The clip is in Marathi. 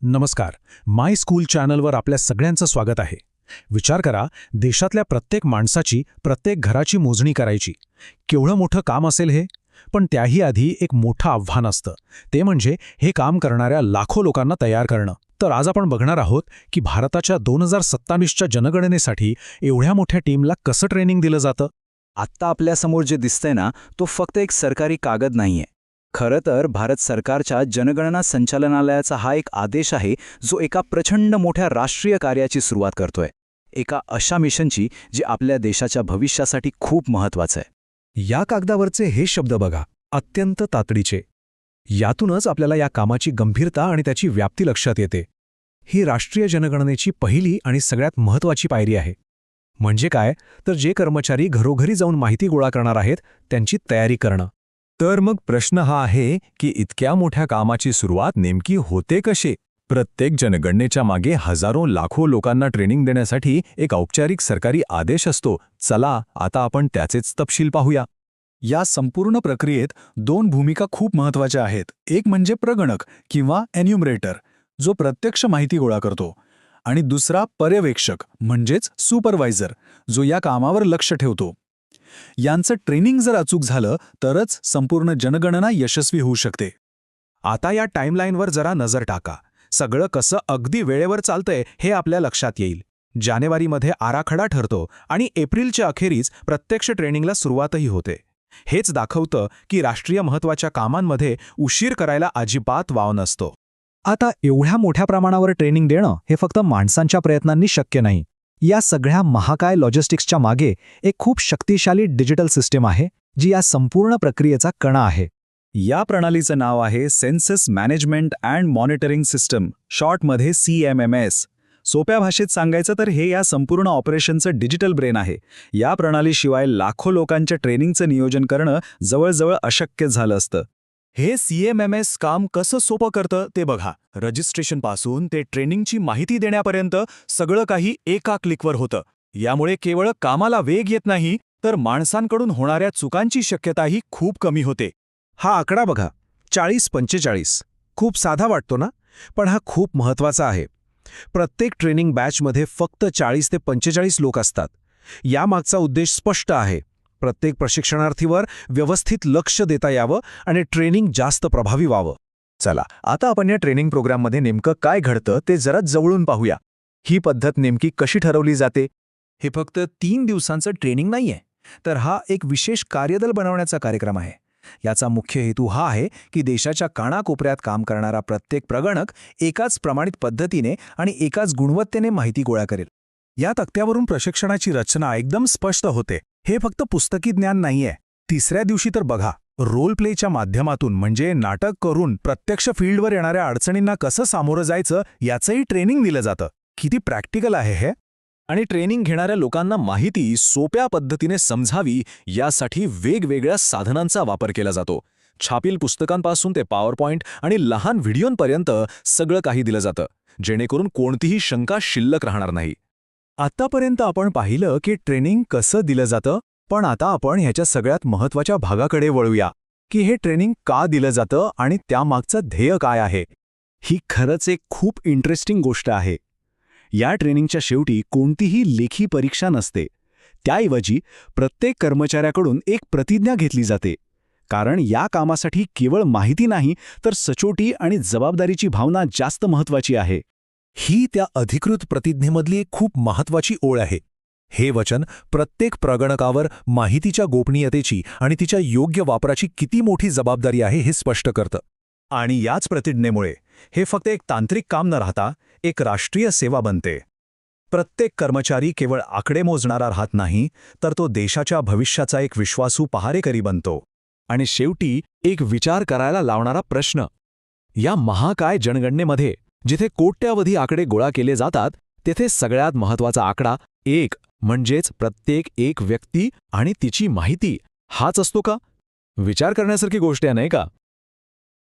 नमस्कार. माय स्कूल चॅनलवर आपल्या सगळ्यांचं स्वागत आहे. विचार करा, देशातल्या प्रत्येक माणसाची, प्रत्येक घराची मोजणी करायची. केवढं मोठं काम असेल हे? पण त्याही आधी एक मोठं आव्हान असतं. ते म्हणजे हे काम करणाऱ्या लाखो लोकांना तयार करणं. तर आज आपण बघणार आहोत की भारताच्या 2027च्या जनगणनेसाठी एवढ्या मोठ्या टीमला कसं ट्रेनिंग दिलं जातं. आत्ता आपल्यासमोर जे दिसतंय ना, तो फक्त एक सरकारी कागद नाहीये. खरं तर भारत सरकारच्या जनगणना संचालनालयाचा हा एक आदेश आहे, जो एका प्रचंड मोठ्या राष्ट्रीय कार्याची सुरुवात करतोय. एका अशा मिशनची जे आपल्या देशाच्या भविष्यासाठी खूप महत्त्वाचं आहे. या कागदावरचे हे शब्द बघा, अत्यंत तातडीचे. यातूनच आपल्याला या कामाची गंभीरता आणि त्याची व्याप्ती लक्षात येते. ही राष्ट्रीय जनगणनेची पहिली आणि सगळ्यात महत्त्वाची पायरी आहे. म्हणजे काय, तर जे कर्मचारी घरोघरी जाऊन माहिती गोळा करणार आहेत, त्यांची तयारी करणं. तर मग प्रश्न हा आहे की इतक्या मोठ्या कामाची सुरुवात नेमकी होते कशी? प्रत्येक जनगणनेच्या मागे हजारो लाखो लोकांना ट्रेनिंग देण्यासाठी एक औपचारिक सरकारी आदेश असतो. चला आता आपण त्याचेच तपशील पाहूया. या संपूर्ण प्रक्रियेत दोन भूमिका खूप महत्त्वाच्या आहेत. एक म्हणजे प्रगणक किंवा एन्युमरेटर, जो प्रत्यक्ष माहिती गोळा करतो, आणि दुसरा पर्यवेक्षक म्हणजेच सुपरवायझर, जो या कामावर लक्ष ठेवतो. यांचं ट्रेनिंग जर अचूक झालं तरच संपूर्ण जनगणना यशस्वी होऊ शकते. आता या टाईमलाईनवर जरा नजर टाका. सगळं कसं अगदी वेळेवर चालतंय हे आपल्या लक्षात येईल. जानेवारीमध्ये आराखडा ठरतो आणि एप्रिलच्या अखेरीस प्रत्यक्ष ट्रेनिंगला सुरुवातही होते. हेच दाखवतं की राष्ट्रीय महत्त्वाच्या कामांमध्ये उशीर करायला अजिबात वाव नसतो. आता एवढ्या मोठ्या प्रमाणावर ट्रेनिंग देणं हे फक्त माणसांच्या प्रयत्नांनी शक्य नाही. या सगळ्या महाकाय लॉजिस्टिक्सच्या मागे एक खूप शक्तिशाली डिजिटल सिस्टीम आहे, जी या संपूर्ण प्रक्रियेचा कणा आहे. या प्रणालीचं नाव आहे census management and monitoring system, शॉर्टमध्ये CMMS. सोप्या भाषेत सांगायचं तर हे या संपूर्ण ऑपरेशनचं डिजिटल ब्रेन आहे. या प्रणालीशिवाय लाखो लोकांच्या ट्रेनिंगचं नियोजन करणं जवळजवळ अशक्य झालं असतं. हे CMMS काम कसं सोपं करतं ते बघा. रजिस्ट्रेशनपासून ते ट्रेनिंगची माहिती देण्यापर्यंत सगळं काही एका क्लिकवर होतं. यामुळे केवळ कामाला वेग येत नाही, तर माणसांकडून होणाऱ्या चुकांची शक्यताही खूप कमी होते. हा आकडा बघा, 40-45. खूप साधा वाटतो ना, पण हा खूप महत्त्वाचा आहे. प्रत्येक ट्रेनिंग बॅचमध्ये फक्त 40 ते 45 लोक असतात. यामागचा उद्देश स्पष्ट आहे. प्रत्येक प्रशिक्षणार्थीवर व्यवस्थित लक्ष देता यावं आणि ट्रेनिंग जास्त प्रभावी व्हावं. चला आता आपण या ट्रेनिंग प्रोग्राममध्ये नेमकं काय घडतं ते जरा जवळून पाहूया. ही पद्धत नेमकी कशी ठरवली जाते? हे फक्त 3 दिवसांचं ट्रेनिंग नाहीये, तर हा एक विशेष कार्यदल बनवण्याचा कार्यक्रम आहे. याचा मुख्य हेतू हा आहे की देशाच्या कानाकोपऱ्यात काम करणारा प्रत्येक प्रगणक एकाच प्रमाणित पद्धतीने आणि एकाच गुणवत्तेने माहिती गोळा करेल. या तक्त्यावरून प्रशिक्षणाची रचना एकदम स्पष्ट होते. हे फक्त पुस्तकी ज्ञान नाहीये. तिसऱ्या दिवशी तर बघा, रोल प्लेच्या माध्यमातून म्हणजे नाटक करून प्रत्यक्ष फील्डवर येणाऱ्या अडचणींना कसं सामोरं जायचं याचंही ट्रेनिंग दिलं जातं. किती प्रॅक्टिकल आहे हे. आणि ट्रेनिंग घेणाऱ्या लोकांना माहिती सोप्या पद्धतीने समजावी यासाठी वेगवेगळ्या साधनांचा वापर केला जातो. छापील पुस्तकांपासून ते पॉवरपॉइंट आणि लहान व्हिडिओंपर्यंत सगळं काही दिलं जातं, जेणेकरून कोणतीही शंका शिल्लक राहणार नाही. आतापर्यंत आपण पाहिलं की ट्रेनिंग कसं दिलं जातं, पण आता आपण ह्याच्या सगळ्यात महत्त्वाच्या भागाकडे वळूया की हे ट्रेनिंग का दिलं जातं आणि त्यामागचं ध्येय काय आहे. ही खरंच एक खूप इंटरेस्टिंग गोष्ट आहे. या ट्रेनिंगच्या शेवटी कोणतीही लेखी परीक्षा नसते. त्याऐवजी प्रत्येक कर्मचाऱ्याकडून एक प्रतिज्ञा घेतली जाते. कारण या कामासाठी केवळ माहिती नाही, तर सचोटी आणि जबाबदारीची भावना जास्त महत्त्वाची आहे. ही त्या अधिकृत प्रतिज्ञेमधली एक खूप महत्त्वाची ओळ आहे. हे वचन प्रत्येक प्रगणकावर माहितीच्या गोपनीयतेची आणि तिच्या योग्य वापराची किती मोठी जबाबदारी आहे हे स्पष्ट करतं. आणि याच प्रतिज्ञेमुळे हे फक्त एक तांत्रिक काम न राहता एक राष्ट्रीय सेवा बनते. प्रत्येक कर्मचारी केवळ आकडे मोजणारा राहत नाही, तर तो देशाच्या भविष्याचा एक विश्वासू पहारेकरी बनतो. आणि शेवटी एक विचार करायला लावणारा प्रश्न. या महाकाय जनगणनेमध्ये जिथे कोट्यावधी आकडे गोळा केले जातात, तेथे सगळ्यात महत्त्वाचा आकडा 1 म्हणजेच प्रत्येक एक व्यक्ती आणि तिची माहिती हाच असतो का? विचार करण्यासारखी गोष्ट आहे, नाही का?